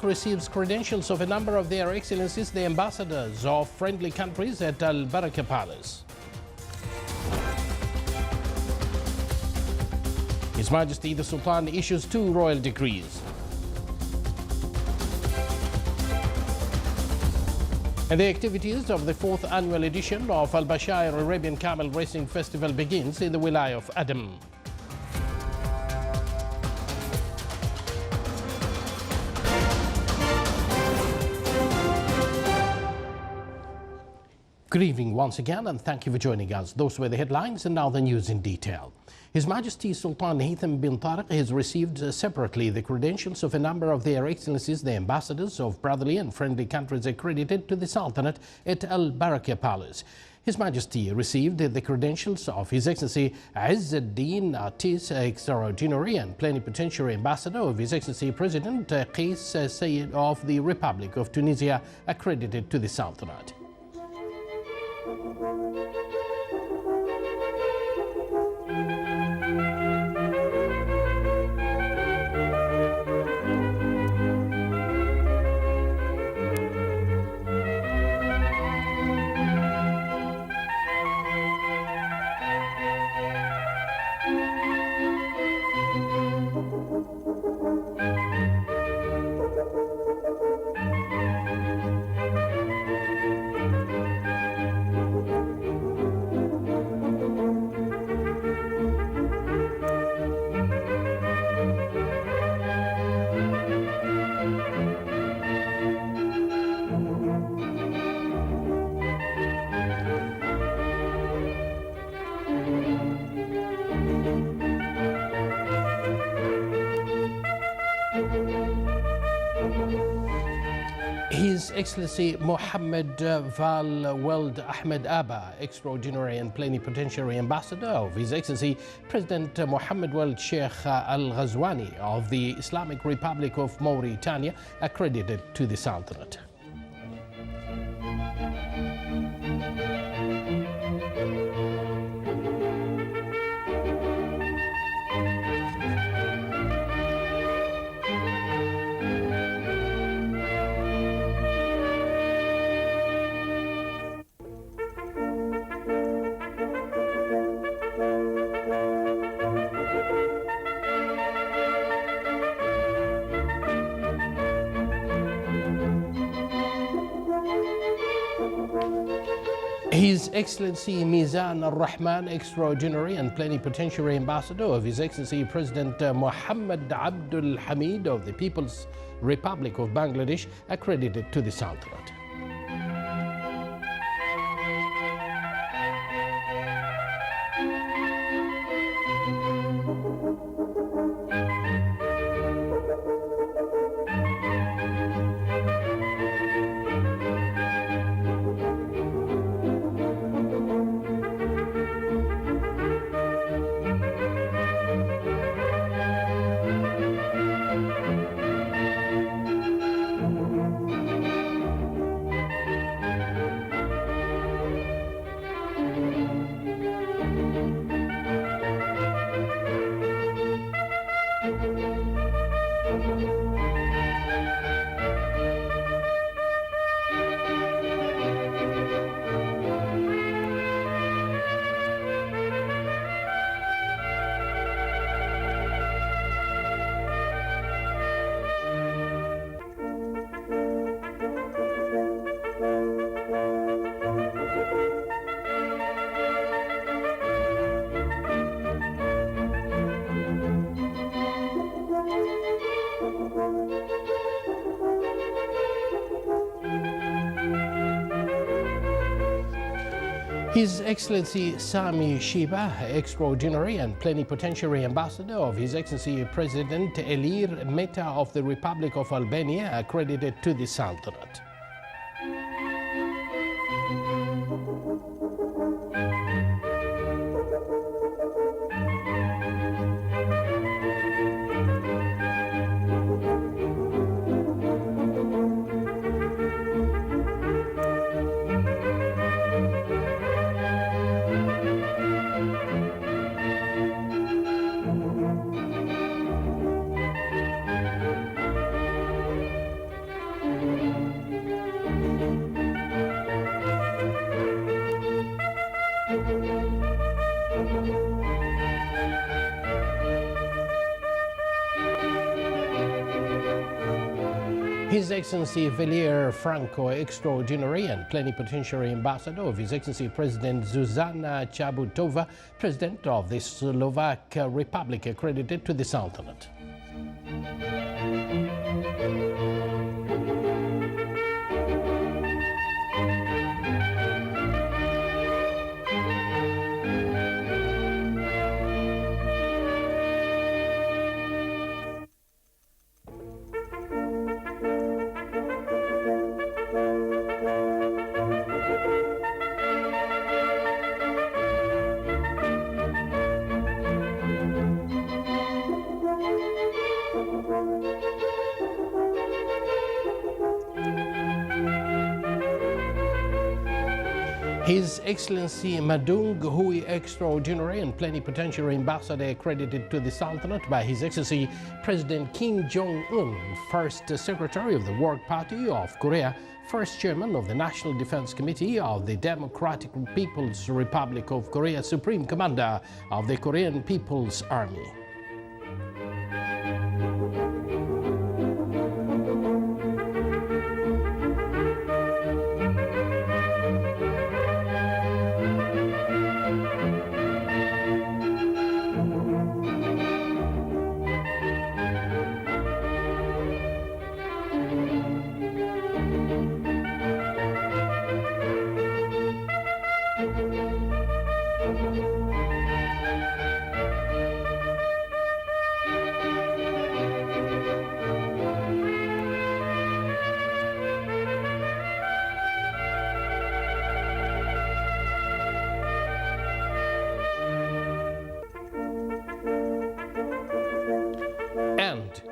receives credentials of a number of their excellencies, the ambassadors of friendly countries at Al Baraka Palace. His Majesty the Sultan issues 2 royal decrees. And the activities of the 4th annual edition of Al Bashair Arabian Camel Racing Festival begins in the Wilayah of Adam. Good evening once again, and thank you for joining us. Those were the headlines, and now the news in detail. His Majesty Sultan Haytham bin Tariq has received separately the credentials of a number of their excellencies, the ambassadors of brotherly and friendly countries accredited to the Sultanate at Al Baraka Palace. His Majesty received the credentials of His Excellency Izz-ad-Din Atis, Extraordinary and Plenipotentiary Ambassador of His Excellency President Qais Said of the Republic of Tunisia, accredited to the Sultanate. His Excellency Mohammed Val Weld Ahmed Abba, Extraordinary and Plenipotentiary Ambassador of His Excellency President Mohammed Weld Sheikh Al Ghazwani of the Islamic Republic of Mauritania, accredited to the Sultanate. His Excellency Mizan al-Rahman, Extraordinary and Plenipotentiary Ambassador of His Excellency President Mohammed Abdul Hamid of the People's Republic of Bangladesh, accredited to the Sultanate. His Excellency Sami Shiba, Extraordinary and Plenipotentiary Ambassador of His Excellency President Elir Meta of the Republic of Albania, accredited to the Sultanate. His Excellency Valier Franco, Extraordinary and Plenipotentiary Ambassador of His Excellency President Zuzana Chabutova, President of the Slovak Republic, accredited to the Sultanate. His Excellency Madung Hui, Extraordinary and Plenipotentiary Ambassador, accredited to the Sultanate by His Excellency President Kim Jong-un, First Secretary of the Work Party of Korea, First Chairman of the National Defense Committee of the Democratic People's Republic of Korea, Supreme Commander of the Korean People's Army.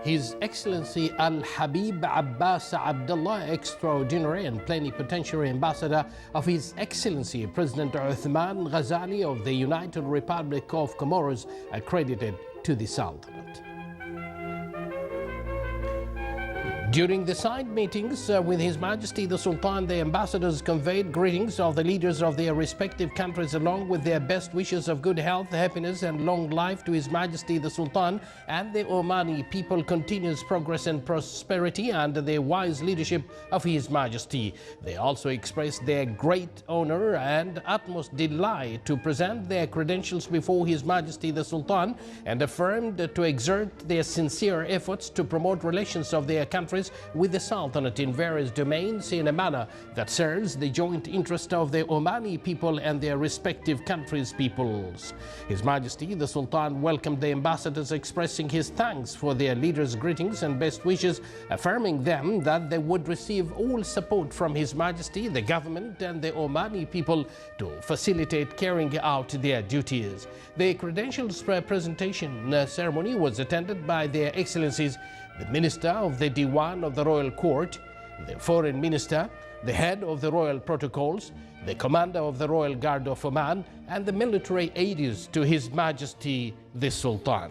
His Excellency Al-Habib Abbas Abdullah, Extraordinary and Plenipotentiary Ambassador of His Excellency President Uthman Ghazali of the United Republic of Comoros, accredited to the Sultanate. During the side meetings with His Majesty the Sultan, the ambassadors conveyed greetings of the leaders of their respective countries along with their best wishes of good health, happiness and long life to His Majesty the Sultan and the Omani people, continuous progress and prosperity under the wise leadership of His Majesty. They also expressed their great honor and utmost delight to present their credentials before His Majesty the Sultan and affirmed to exert their sincere efforts to promote relations of their countries with the Sultanate in various domains in a manner that serves the joint interest of the Omani people and their respective countries' peoples. His Majesty the Sultan welcomed the ambassadors, expressing his thanks for their leaders' greetings and best wishes, affirming them that they would receive all support from His Majesty, the government and the Omani people to facilitate carrying out their duties. The credentials presentation ceremony was attended by Their Excellencies the Minister of the Diwan of the Royal Court, the Foreign Minister, the Head of the Royal Protocols, the Commander of the Royal Guard of Oman, and the military aides to His Majesty the Sultan.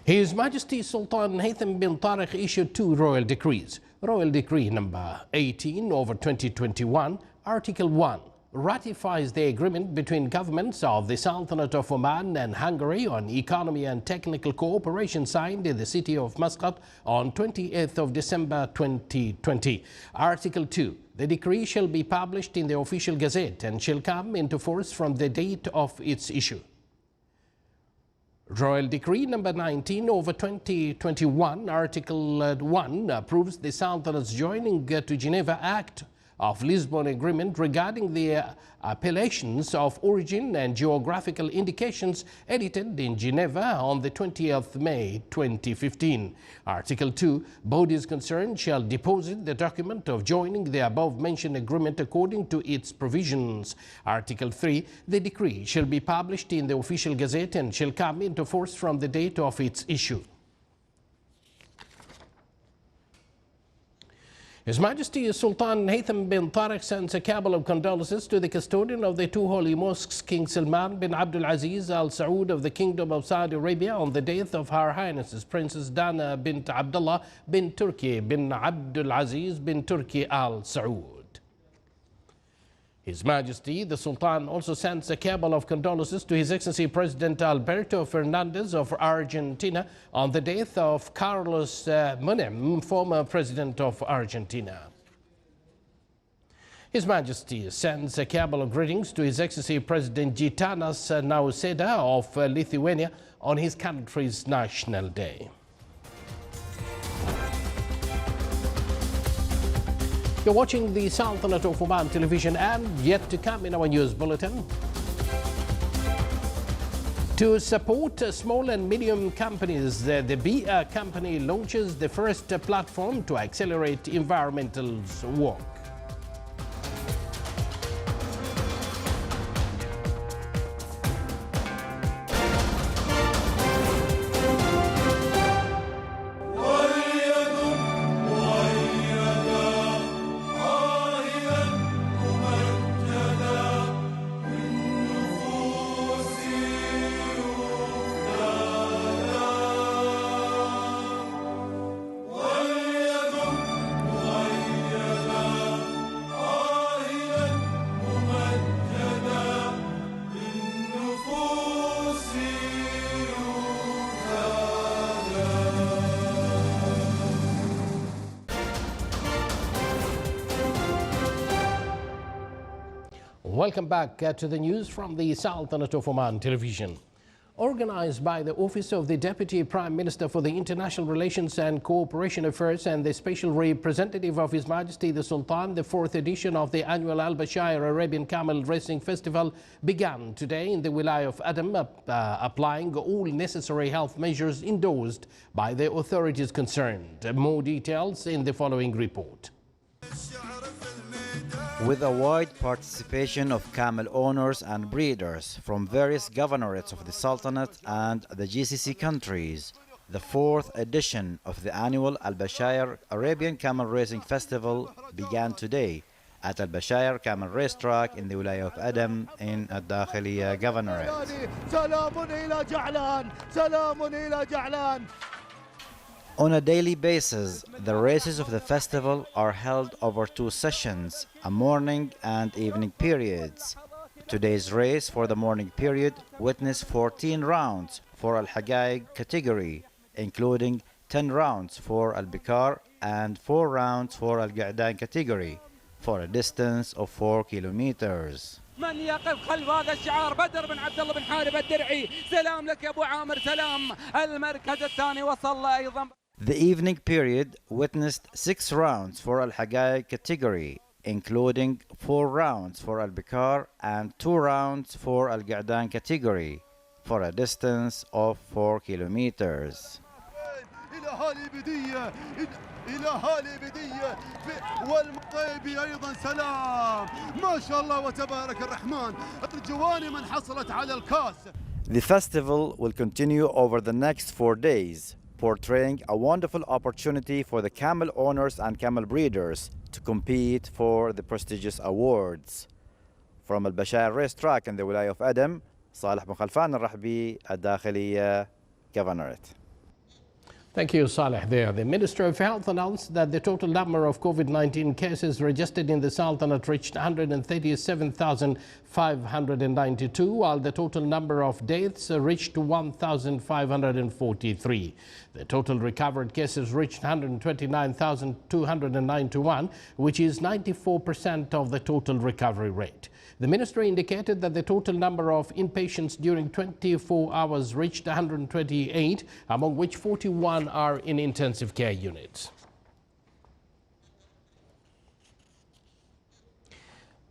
His Majesty Sultan Haytham bin Tariq issued 2 royal decrees. Royal Decree number 18/2021, Article 1, ratifies the agreement between governments of the Sultanate of Oman and Hungary on economy and technical cooperation signed in the city of Muscat on 28th of December 2020. Article 2, the decree shall be published in the official gazette and shall come into force from the date of its issue. Royal Decree number 19/2021, Article 1, approves the Sultanate's joining to Geneva Act of Lisbon Agreement regarding the appellations of origin and geographical indications edited in Geneva on the 20th May 2015. Article 2, bodies concerned shall deposit the document of joining the above-mentioned agreement according to its provisions. Article 3, the decree shall be published in the official gazette and shall come into force from the date of its issue. His Majesty Sultan Haytham bin Tariq sends a cabal of condolences to the custodian of the 2 holy mosques, King Salman bin Abdul Aziz Al Saud of the Kingdom of Saudi Arabia, on the death of Her Highnesses Princess Dana bint Abdullah bin Turki bin Abdul Aziz bin Turki Al Saud. His Majesty the Sultan also sends a cable of condolences to His Excellency President Alberto Fernandez of Argentina on the death of Carlos Menem, former President of Argentina. His Majesty sends a cable of greetings to His Excellency President Gitanas Nausėda of Lithuania on his country's National Day. You're watching the Sultanate of Oman television, and yet to come in our news bulletin. To support small and medium companies, the BIA company launches the first platform to accelerate environmental work. Welcome back to the news from the Sultanate of Oman television. Organized by the Office of the Deputy Prime Minister for the International Relations and Cooperation Affairs and the Special Representative of His Majesty the Sultan, the fourth edition of the annual Al-Bashair Arabian Camel Racing Festival began today in the Wilaya of Adam, applying all necessary health measures endorsed by the authorities concerned. More details in the following report. With a wide participation of camel owners and breeders from various governorates of the Sultanate and the GCC countries, the fourth edition of the annual Al-Bashair Arabian Camel Racing Festival began today at Al-Bashair Camel Racetrack in the Wilaya of Adam in Al-Dakhiliya Governorate. On a daily basis, the races of the festival are held over two sessions, a morning and evening periods. Today's race for the morning period witnessed 14 rounds for Al-Haqaiq category, including 10 rounds for Al-Bikar and 4 rounds for Al-Qa'dan category, for a distance of 4 kilometers. من يقف خلف هذا الشعار بدر بن عبد الله بن حارب الدرعي سلام لك يا ابو عامر سلام المركز الثاني وصل ايضا. The evening period witnessed 6 rounds for Al-Haqaiq category, including 4 rounds for Al-Bikar and 2 rounds for Al-Qa'dan category, for a distance of 4 kilometers. إلى هالي بدية والمطيبي أيضا سلام ما شاء الله وتبارك الرحمن الجواني من حصلت على الكاس. The festival will continue over the next 4 days, portraying a wonderful opportunity for the camel owners and camel breeders to compete for the prestigious awards. From Al-Bashair Racetrack in the Wilaya of Adam, Salih bin Khalfan al-Rahbi, Al-Dakhiliya Governorate. Thank you, Saleh. There, the Minister of Health announced that the total number of COVID-19 cases registered in the Sultanate reached 137,592, while the total number of deaths reached 1,543. The total recovered cases reached 129,291, which is 94% of the total recovery rate. The minister indicated that the total number of inpatients during 24 hours reached 128, among which 41 are in intensive care units.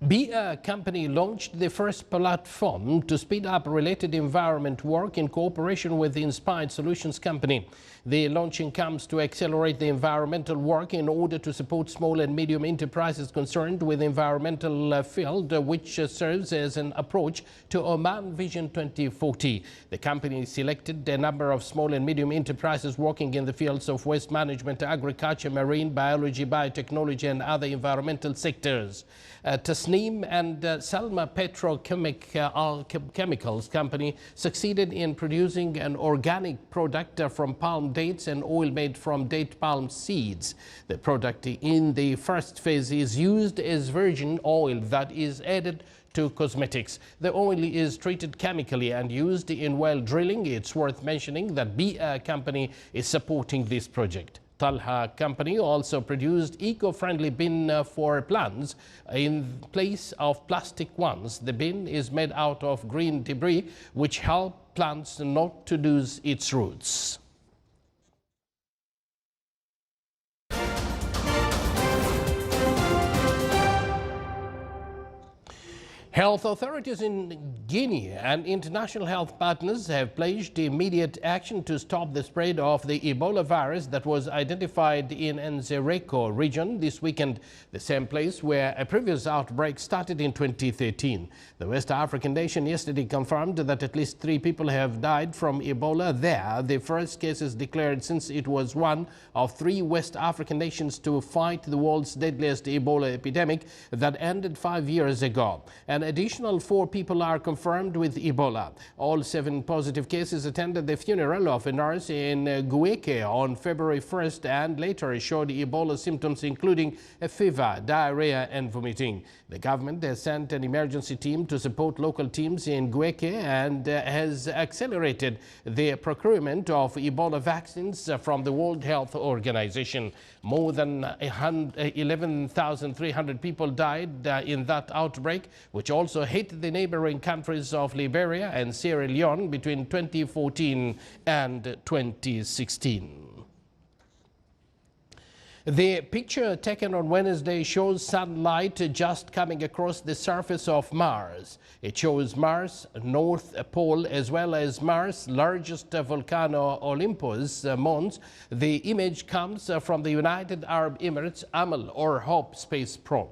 BIA company launched the first platform to speed up related environment work in cooperation with the Inspired Solutions company. The launching comes to accelerate the environmental work in order to support small and medium enterprises concerned with the environmental field, which serves as an approach to Oman Vision 2040. The company selected a number of small and medium enterprises working in the fields of waste management, agriculture, marine biology, biotechnology and other environmental sectors. Tasneem and Salma Petrochemicals Company succeeded in producing an organic product from palm dates and oil made from date palm seeds. The product in the first phase is used as virgin oil that is added to cosmetics. The oil is treated chemically and used in well drilling. It's worth mentioning that BA Company is supporting this project. Talha Company also produced eco-friendly bin for plants in place of plastic ones. The bin is made out of green debris, which help plants not to lose its roots. Health authorities in Guinea and international health partners have pledged immediate action to stop the spread of the Ebola virus that was identified in Nzereko region this weekend, the same place where a previous outbreak started in 2013. The West African nation yesterday confirmed that at least 3 people have died from Ebola there, the first cases declared since it was one of 3 West African nations to fight the world's deadliest Ebola epidemic that ended 5 years ago. An additional 4 people are confirmed with Ebola. All 7 positive cases attended the funeral of a nurse in Gueke on February 1st and later showed Ebola symptoms including a fever, diarrhea and vomiting. The government has sent an emergency team to support local teams in Gueke and has accelerated the procurement of Ebola vaccines from the World Health Organization. More than 11,300 people died in that outbreak, which also hit the neighboring countries of Liberia and Sierra Leone between 2014 and 2016. The picture taken on Wednesday shows sunlight just coming across the surface of Mars. It shows Mars' North Pole as well as Mars' largest volcano, Olympus Mons. The image comes from the United Arab Emirates Amal or Hope space probe.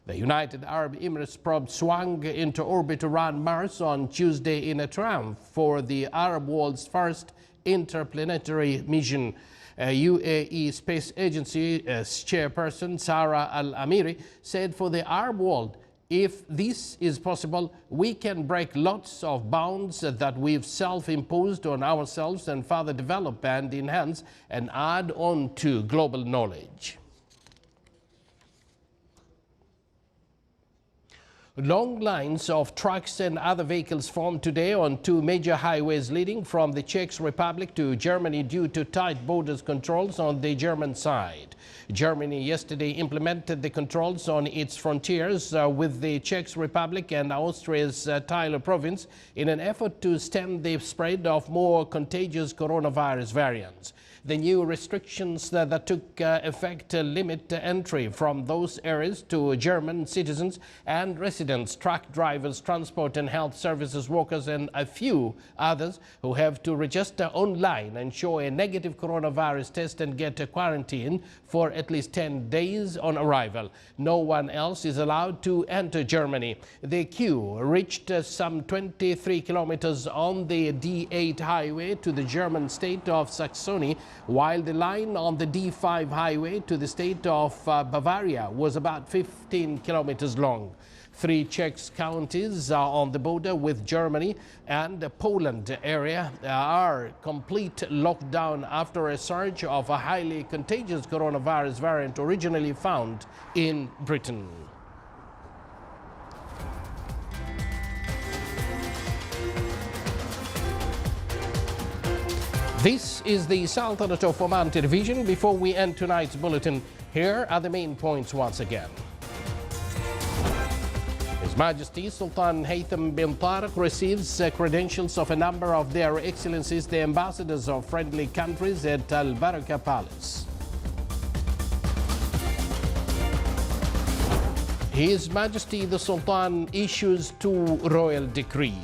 The United Arab Emirates probe swung into orbit around Mars on Tuesday in a triumph for the Arab world's first interplanetary mission. UAE Space Agency chairperson Sarah Al-Amiri said for the Arab world, if this is possible, we can break lots of bounds that we've self-imposed on ourselves and further develop and enhance and add on to global knowledge. Long lines of trucks and other vehicles formed today on 2 major highways leading from the Czech Republic to Germany due to tight borders controls on the German side. Germany yesterday implemented the controls on its frontiers with the Czech Republic and Austria's Tyrol province in an effort to stem the spread of more contagious coronavirus variants. The new restrictions that took effect limit entry from those areas to German citizens and residents, truck drivers, transport and health services workers, and a few others who have to register online and show a negative coronavirus test and get a quarantine for at least 10 days on arrival. No one else is allowed to enter Germany. The queue reached some 23 kilometers on the D8 highway to the German state of Saxony, while the line on the D5 highway to the state of Bavaria was about 15 kilometers long. 3 Czech counties on the border with Germany and the Poland area are complete lockdown after a surge of a highly contagious coronavirus variant originally found in Britain. This is the Sultanate of Oman television. Before we end tonight's bulletin, here are the main points once again. His Majesty Sultan Haytham bin Tariq receives credentials of a number of their excellencies, the ambassadors of friendly countries at Al Baraka Palace. His Majesty the Sultan issues 2 royal decrees.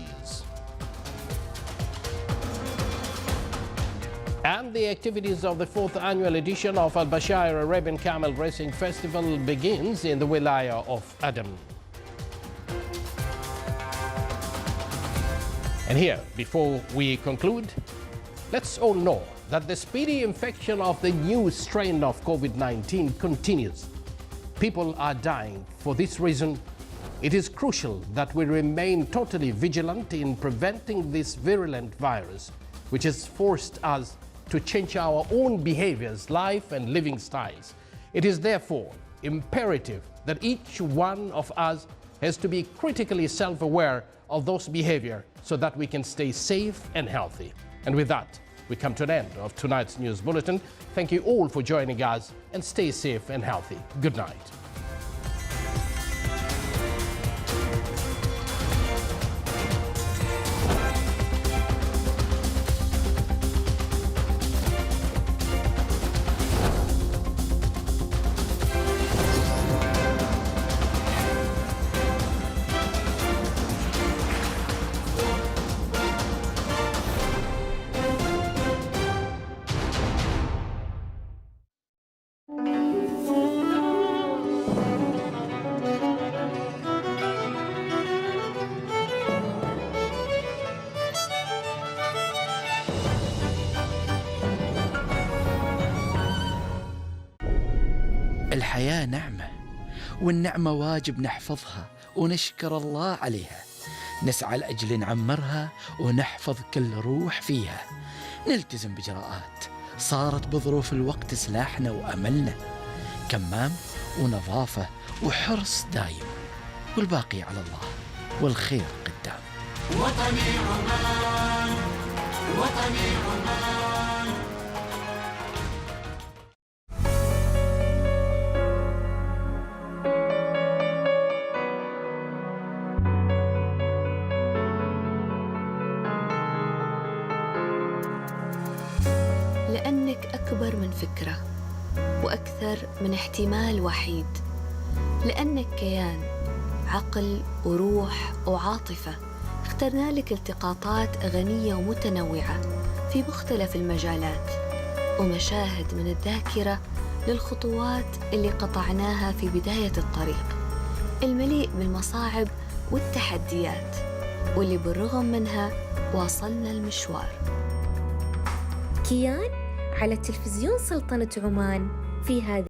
And the activities of the 4th annual edition of Al Bashair Arabian Camel Racing Festival begins in the Wilaya of Adam. And here, before we conclude, let's all know that the speedy infection of the new strain of COVID-19 continues. People are dying. For this reason, It is crucial that we remain totally vigilant in preventing this virulent virus, which has forced us to change our own behaviors, life and living styles. It is therefore imperative that each one of us has to be critically self-aware of those behaviors so that we can stay safe and healthy. And with that, we come to an end of tonight's news bulletin. Thank you all for joining us, and stay safe and healthy. Good night. الحياة نعمة، والنعمة واجب نحفظها ونشكر الله عليها. نسعى لأجل نعمرها ونحفظ كل روح فيها. نلتزم بإجراءات صارت بظروف الوقت سلاحنا وأملنا، كمام ونظافة وحرص دايم، والباقي على الله والخير قدام. وطني عمان، وطني عمان. لأنك أكبر من فكرة وأكثر من احتمال وحيد، لأنك كيان، عقل وروح وعاطفة. اخترنا لك التقاطات غنية ومتنوعة في مختلف المجالات، ومشاهد من الذاكرة للخطوات اللي قطعناها في بداية الطريق المليء بالمصاعب والتحديات، واللي بالرغم منها واصلنا المشوار. كيان على تلفزيون سلطنة عمان في هذه